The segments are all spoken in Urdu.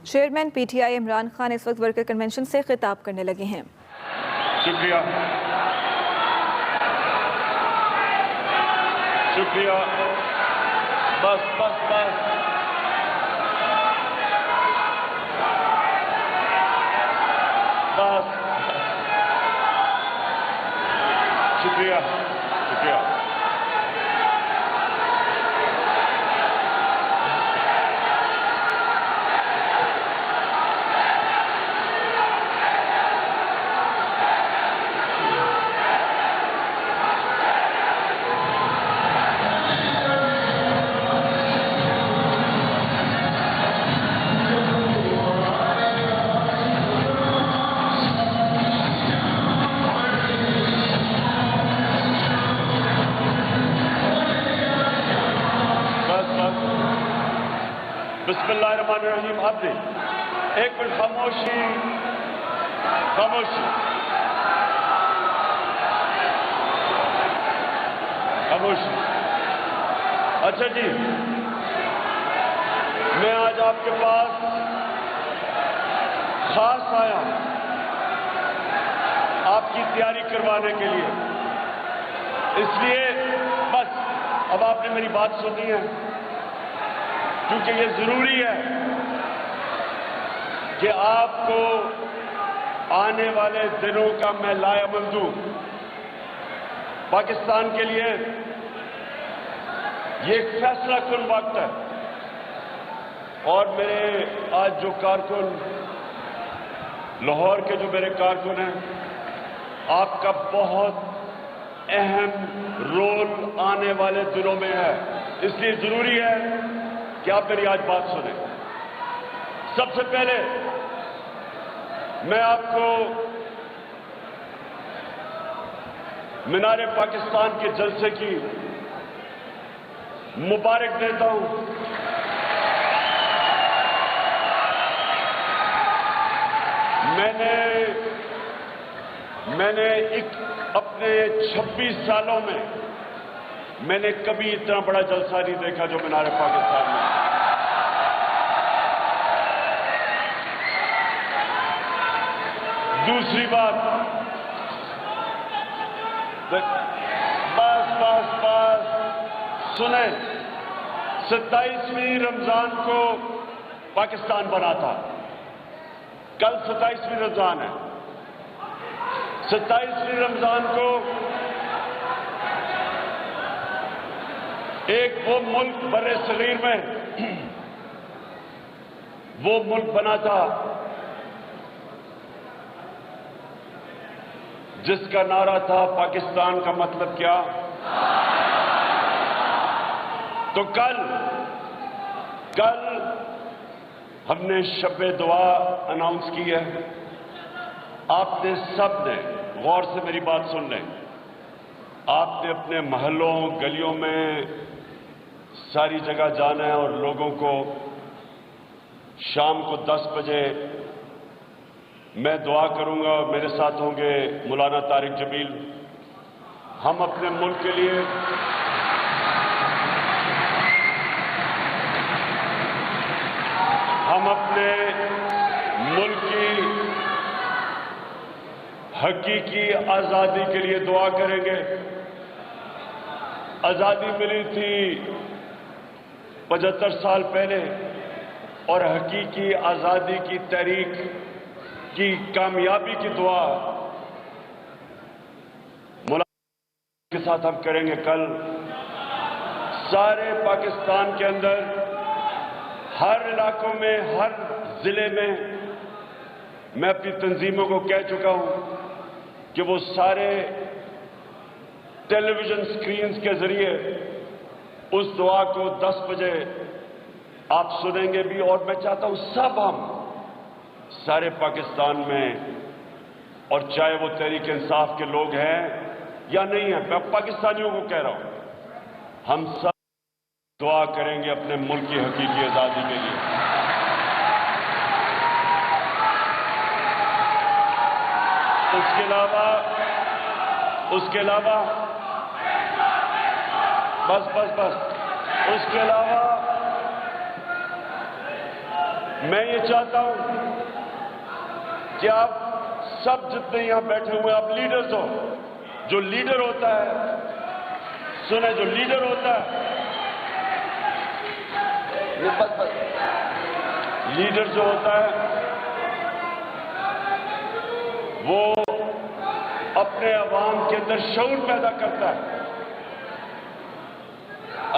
Chairman P T I Imran Khan اس وقت ورکر کنونشن سے خطاب کرنے لگے ہیں۔ شکریہ شکریہ بس بس بس بس شکریہ شکریہ بسم اللہ الرحمن الرحیم۔ آپ نے ایک منٹ خاموشی خاموشی خاموشی۔ اچھا جی، میں آج آپ کے پاس خاص آیا ہوں آپ کی تیاری کروانے کے لیے، اس لیے بس اب آپ نے میری بات سنی ہے، کیونکہ یہ ضروری ہے کہ آپ کو آنے والے دنوں کا میں لائحہ دوں۔ پاکستان کے لیے یہ ایک فیصلہ کن وقت ہے، اور میرے آج جو کارکن لاہور کے جو میرے کارکن ہیں، آپ کا بہت اہم رول آنے والے دنوں میں ہے، اس لیے ضروری ہے کہ آپ میری آج بات سنیں۔ سب سے پہلے میں آپ کو مینار پاکستان کے جلسے کی مبارک دیتا ہوں۔ میں نے اپنے 26 سالوں میں نے کبھی اتنا بڑا جلسہ نہیں دیکھا جو مینار پاکستان میں۔ دوسری بات، بس بس بس سنیں، 27ویں رمضان کو پاکستان بنا تھا، کل 27ویں رمضان ہے۔ 27ویں رمضان کو ایک وہ ملک بر صغیر میں وہ ملک بنا تھا جس کا نعرہ تھا پاکستان کا مطلب کیا؟ تو کل ہم نے شب دعا اناؤنس کی ہے۔ آپ نے سب نے غور سے میری بات سن لیں، آپ نے اپنے محلوں گلیوں میں ساری جگہ جانا ہے، اور لوگوں کو شام کو 10 بجے میں دعا کروں گا، اور میرے ساتھ ہوں گے مولانا طارق جمیل۔ ہم اپنے ملک کے لیے ہم اپنے ملک کی حقیقی آزادی کے لیے دعا کریں گے۔ آزادی ملی تھی 75 سال پہلے، اور حقیقی آزادی کی تحریک کی کامیابی کی دعا مولانا کے ساتھ ہم کریں گے۔ کل سارے پاکستان کے اندر ہر علاقوں میں، ہر ضلع میں اپنی تنظیموں کو کہہ چکا ہوں کہ وہ سارے ٹیلی ویژن سکرینز کے ذریعے اس دعا کو 10 بجے آپ سنیں گے بھی، اور میں چاہتا ہوں سب ہم سارے پاکستان میں، اور چاہے وہ تحریک انصاف کے لوگ ہیں یا نہیں ہیں، میں پاکستانیوں کو کہہ رہا ہوں، ہم سب دعا کریں گے اپنے ملک کی حقیقی آزادی کے لیے۔ اس کے علاوہ بس اس کے علاوہ میں یہ چاہتا ہوں کہ آپ سب جتنے یہاں بیٹھے ہوئے آپ لیڈرز ہو. جو لیڈر ہوتا ہے، سنیں، جو لیڈر ہوتا ہے، لیڈر جو ہوتا ہے وہ اپنے عوام کے اندر شعور پیدا کرتا ہے.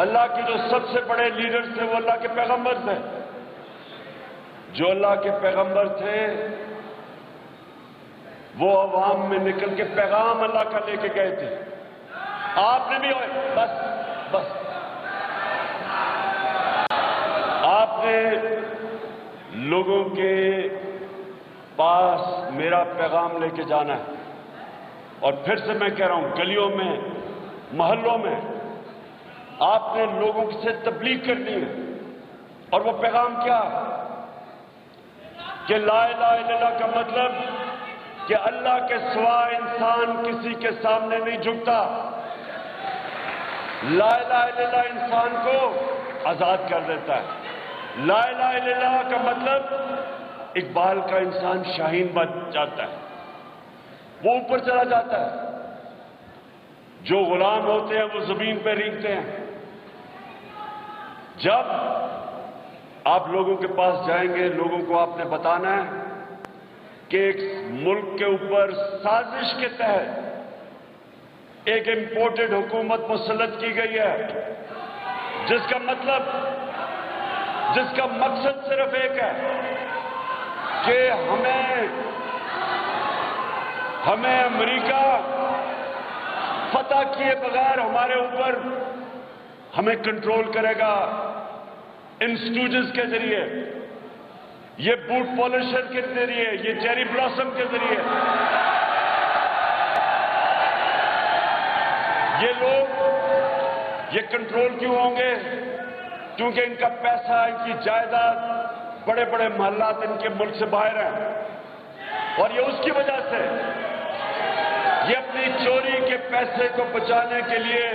اللہ کے جو سب سے بڑے لیڈر تھے وہ اللہ کے پیغمبر تھے. جو اللہ کے پیغمبر تھے وہ عوام میں نکل کے پیغام اللہ کا لے کے گئے تھے. آپ نے بھی ہوئے، بس آپ نے لوگوں کے پاس میرا پیغام لے کے جانا ہے. اور پھر سے میں کہہ رہا ہوں، گلیوں میں، محلوں میں آپ نے لوگوں سے تبلیغ کرنی ہے. اور وہ پیغام کیا ہے کہ لا الہ الا اللہ کا مطلب کہ اللہ کے سوا انسان کسی کے سامنے نہیں جھکتا. لا الہ الا اللہ انسان کو آزاد کر دیتا ہے. لا الہ الا اللہ کا مطلب اقبال کا انسان شاہین بن جاتا ہے، وہ اوپر چلا جاتا ہے. جو غلام ہوتے ہیں وہ زمین پہ رینگتے ہیں. جب آپ لوگوں کے پاس جائیں گے، لوگوں کو آپ نے بتانا ہے کہ ایک ملک کے اوپر سازش کے تحت ایک امپورٹڈ حکومت مسلط کی گئی ہے، جس کا مقصد صرف ایک ہے کہ ہمیں امریکہ فتح کیے بغیر ہمارے اوپر ہمیں کنٹرول کرے گا انسٹیٹیوشنز کے ذریعے، یہ بوٹ پالشر کے ذریعے، یہ چیری بلاسم کے ذریعے. یہ لوگ یہ کنٹرول کیوں ہوں گے؟ کیونکہ ان کا پیسہ، ان کی جائیداد، بڑے بڑے محلات ان کے ملک سے باہر ہیں. اور یہ اس کی وجہ سے یہ اپنی چوری کے پیسے کو بچانے کے لیے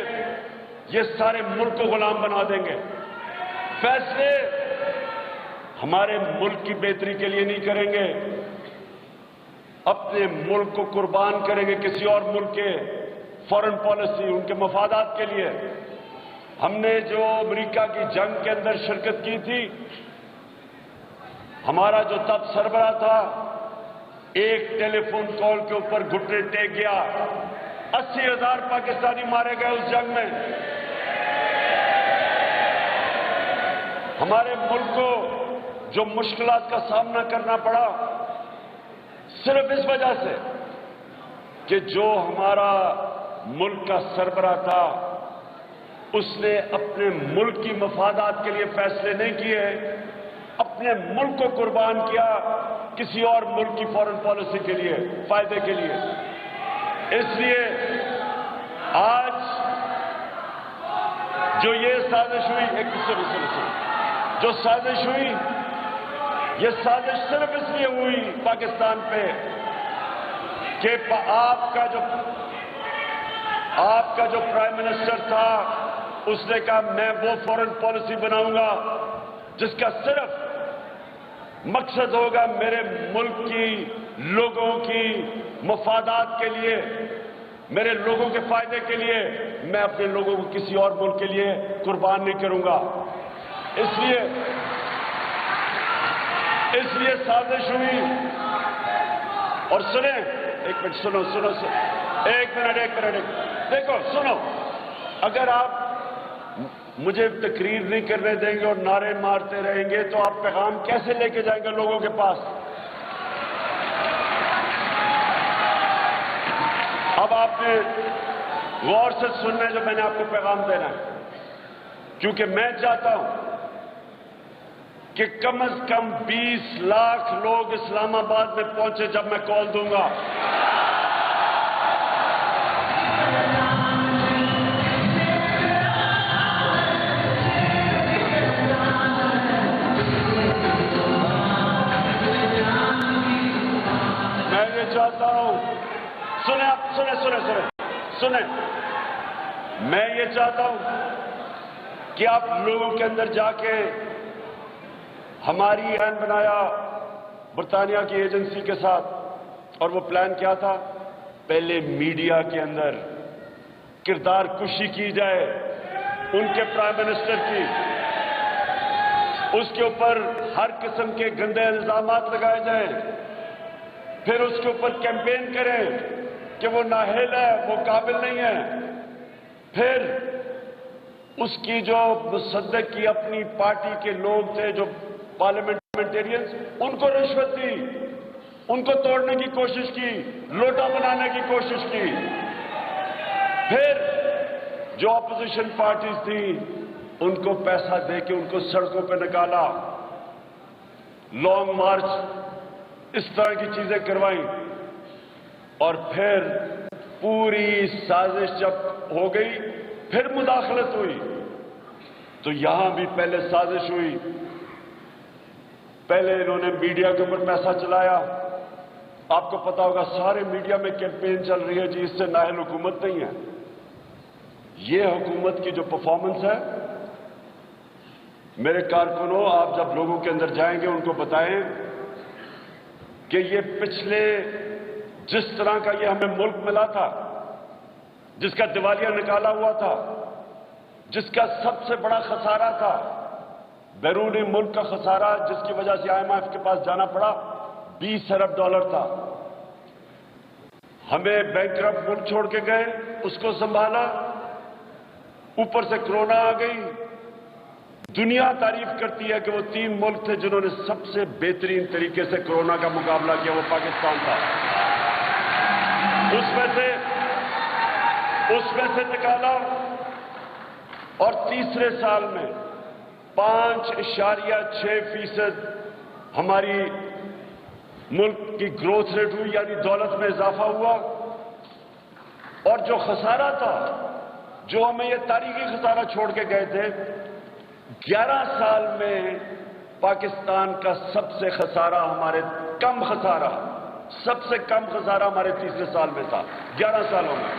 یہ سارے ملک کو غلام بنا دیں گے. فیصلے ہمارے ملک کی بہتری کے لیے نہیں کریں گے، اپنے ملک کو قربان کریں گے کسی اور ملک کے فارن پالیسی، ان کے مفادات کے لیے. ہم نے جو امریکہ کی جنگ کے اندر شرکت کی تھی، ہمارا جو تب سربراہ تھا ایک ٹیلی فون کال کے اوپر گھٹنے ٹیک گیا. 80,000 پاکستانی مارے گئے اس جنگ میں. ہمارے ملک کو جو مشکلات کا سامنا کرنا پڑا صرف اس وجہ سے کہ جو ہمارا ملک کا سربراہ تھا اس نے اپنے ملک کی مفادات کے لیے فیصلے نہیں کیے، اپنے ملک کو قربان کیا کسی اور ملک کی فارن پالیسی کے لیے، فائدے کے لیے. اس لیے آج جو یہ سازش ہوئی، جو سازش ہوئی، یہ سازش صرف اس لیے ہوئی پاکستان پہ کہ آپ کا جو پرائم منسٹر تھا اس نے کہا میں وہ فارن پالیسی بناؤں گا جس کا صرف مقصد ہوگا میرے ملک کی لوگوں کی مفادات کے لیے، میرے لوگوں کے فائدے کے لیے. میں اپنے لوگوں کو کسی اور ملک کے لیے قربان نہیں کروں گا. اس لیے سازش ہوئی. اور سنیں، ایک منٹ سنو، ایک منٹ دیکھو، سنو. اگر آپ مجھے تقریر نہیں کرنے دیں گے اور نعرے مارتے رہیں گے تو آپ پیغام کیسے لے کے جائیں گے لوگوں کے پاس؟ اب آپ نے غور سے سننا ہے جو میں نے آپ کو پیغام دینا ہے، کیونکہ میں چاہتا ہوں کہ کم از کم 20 لاکھ لوگ اسلام آباد میں پہنچے جب میں کال دوں گا. میں یہ چاہتا ہوں، سنیں، میں یہ چاہتا ہوں کہ آپ لوگوں کے اندر جا کے ہماری پلان بنایا برطانیہ کی ایجنسی کے ساتھ، اور وہ پلان کیا تھا؟ پہلے میڈیا کے اندر کردار کشی کی جائے ان کے پرائم منسٹر کی، اس کے اوپر ہر قسم کے گندے الزامات لگائے جائیں، پھر اس کے اوپر کیمپین کریں کہ وہ نااہل ہے، وہ قابل نہیں ہے، پھر اس کی جو مصدق کی اپنی پارٹی کے لوگ تھے جو پارلیمنٹیرینز، ان کو رشوت دی، ان کو توڑنے کی کوشش کی، لوٹا بنانے کی کوشش کی، پھر جو اپوزیشن پارٹیز تھیں ان کو پیسہ دے کے ان کو سڑکوں پہ نکالا، لانگ مارچ، اس طرح کی چیزیں کروائیں، اور پھر پوری سازش جب ہو گئی پھر مداخلت ہوئی۔ تو یہاں بھی پہلے سازش ہوئی، پہلے انہوں نے میڈیا کے اوپر پیسہ چلایا۔ آپ کو پتا ہوگا سارے میڈیا میں کیمپین چل رہی ہے جی اس سے نااہل حکومت نہیں ہے۔ یہ حکومت کی جو پرفارمنس ہے، میرے کارکنوں، آپ جب لوگوں کے اندر جائیں گے ان کو بتائیں کہ یہ پچھلے جس طرح کا یہ ہمیں ملک ملا تھا، جس کا دیوالیہ نکالا ہوا تھا، جس کا سب سے بڑا خسارہ تھا، بیرونی ملک کا خسارہ، جس کی وجہ سے IMF کے پاس جانا پڑا، $20 ارب تھا۔ ہمیں بینکرپٹ ملک چھوڑ کے گئے، اس کو سنبھالا، اوپر سے کرونا آ گئی۔ دنیا تعریف کرتی ہے کہ وہ 3 ملک تھے جنہوں نے سب سے بہترین طریقے سے کرونا کا مقابلہ کیا، وہ پاکستان تھا۔ اس میں سے نکالا، اور تیسرے سال میں 5.6% ہماری ملک کی گروتھ ریٹ ہوئی، یعنی دولت میں اضافہ ہوا۔ اور جو خسارہ تھا، جو ہمیں یہ تاریخی خسارہ چھوڑ کے گئے تھے، 11 سال میں پاکستان کا سب سے خسارہ سب سے کم خسارہ ہمارے تیسرے سال میں تھا، 11 سالوں میں۔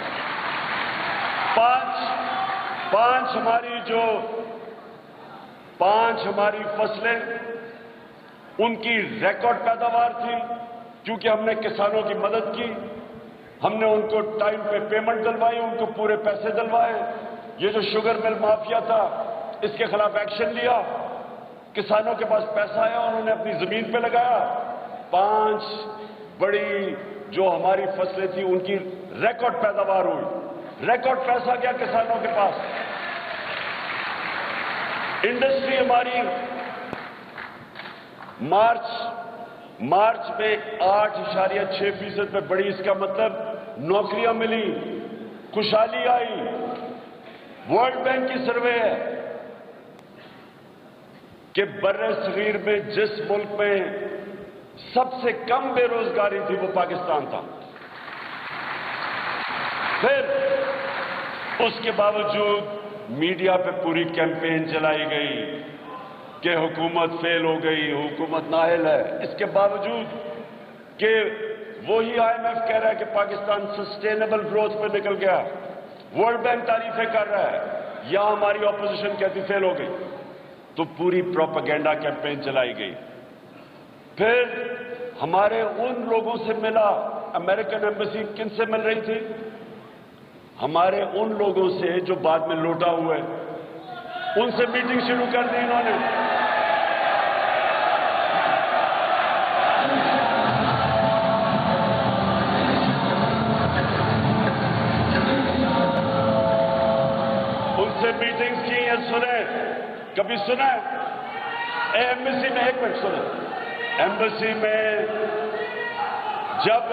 پانچ ہماری فصلیں، ان کی ریکارڈ پیداوار تھی، کیونکہ ہم نے کسانوں کی مدد کی، ہم نے ان کو ٹائم پہ پیمنٹ دلوائی، ان کو پورے پیسے دلوائے۔ یہ جو شوگر مل مافیا تھا، اس کے خلاف ایکشن لیا، کسانوں کے پاس پیسہ آیا، انہوں نے اپنی زمین پہ لگایا۔ 5 بڑی جو ہماری فصلیں تھیں ان کی ریکارڈ پیداوار ہوئی، ریکارڈ پیسہ گیا کسانوں کے پاس۔ انڈسٹری ہماری مارچ میں 8.6% پہ بڑی، اس کا مطلب نوکریاں ملی، خوشحالی آئی۔ ورلڈ بینک کی سروے ہے کہ بر صغیر میں جس ملک میں سب سے کم بے روزگاری تھی وہ پاکستان تھا۔ پھر اس کے باوجود میڈیا پہ پوری کیمپین چلائی گئی کہ حکومت فیل ہو گئی، حکومت نااہل ہے۔ اس کے باوجود کہ وہی IMF کہہ رہا ہے کہ پاکستان سسٹینیبل گروتھ پہ نکل گیا، ورلڈ بینک تعریفیں کر رہا ہے، یا ہماری اپوزیشن کہتی فیل ہو گئی، تو پوری پروپیگنڈا کیمپین چلائی گئی۔ پھر ہمارے ان لوگوں سے ملا، امریکن ایمبیسی کن سے مل رہی تھی؟ ہمارے ان لوگوں سے جو بعد میں لوٹا ہوئے، ان سے میٹنگ شروع کر دی انہوں نے۔ ان سے میٹنگز کی ہیں، سنیں، کبھی سنا ایمبیسی میں؟ ایک منٹ سنیں، ایمبیسی میں جب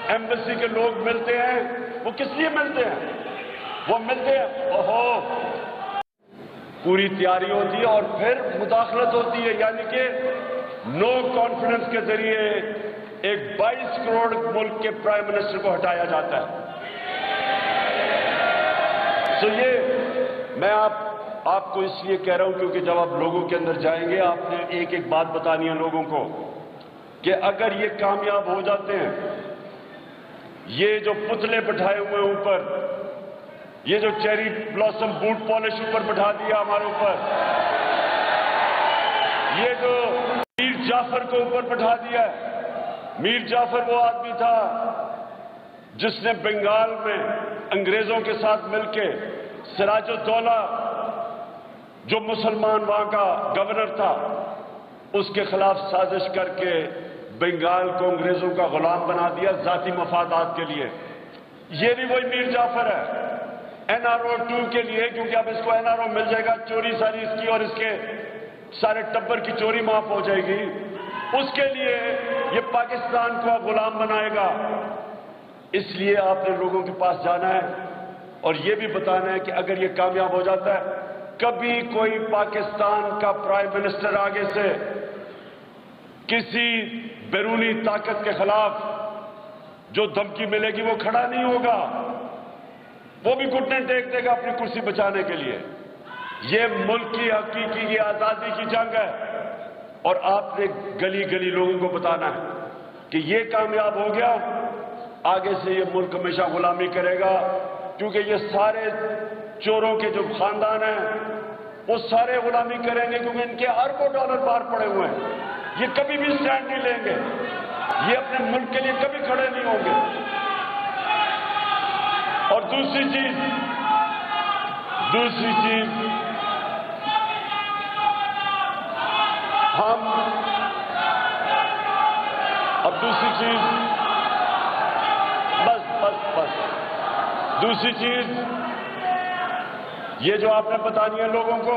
ایمبیسی کے لوگ ملتے ہیں، وہ کس لیے ملتے ہیں؟ وہ ملتے ہیں، اوہو، پوری تیاری ہوتی ہے اور پھر مداخلت ہوتی ہے، یعنی کہ نو کانفیڈنس کے ذریعے ایک 22 کروڑ ملک کے پرائم منسٹر کو ہٹایا جاتا ہے۔ تو یہ میں آپ کو اس لیے کہہ رہا ہوں کیونکہ جب آپ لوگوں کے اندر جائیں گے، آپ نے ایک ایک بات بتانی ہے لوگوں کو کہ اگر یہ کامیاب ہو جاتے ہیں، یہ جو پتلے بٹھائے ہوئے اوپر، یہ جو چیری بلاسم بوٹ پالش اوپر بٹھا دیا ہمارے اوپر، یہ جو میر جعفر کو اوپر بٹھا دیا ہے، میر جعفر وہ آدمی تھا جس نے بنگال میں انگریزوں کے ساتھ مل کے سراج الدولہ جو مسلمان وہاں کا گورنر تھا اس کے خلاف سازش کر کے بنگال کو انگریزوں کا غلام بنا دیا ذاتی مفادات کے لیے۔ یہ بھی وہی میر جعفر ہے NRO 2 کے لیے، کیونکہ اب اس کو NRO مل جائے گا، چوری ساری اس کی اور اس کے سارے ٹبر کی چوری معاف ہو جائے گی، اس کے لیے یہ پاکستان کو غلام بنائے گا۔ اس لیے آپ نے لوگوں کے پاس جانا ہے اور یہ بھی بتانا ہے کہ اگر یہ کامیاب ہو جاتا ہے، کبھی کوئی پاکستان کا پرائم منسٹر آگے سے کسی بیرونی طاقت کے خلاف جو دھمکی ملے گی وہ کھڑا نہیں ہوگا، وہ بھی گھٹنے ٹیک دے گا اپنی کرسی بچانے کے لیے۔ یہ ملک کی حقیقی کی آزادی کی جنگ ہے اور آپ نے گلی گلی لوگوں کو بتانا ہے کہ یہ کامیاب ہو گیا، آگے سے یہ ملک ہمیشہ غلامی کرے گا، کیونکہ یہ سارے چوروں کے جو خاندان ہیں وہ سارے غلامی کریں گے، کیونکہ ان کے اربوں ڈالر باہر پڑے ہوئے ہیں۔ یہ کبھی بھی سٹینڈ نہیں لیں گے، یہ اپنے ملک کے لیے کبھی کھڑے نہیں ہوں گے۔ اور دوسری چیز ہم اب دوسری چیز یہ جو آپ نے بتانی ہے لوگوں کو،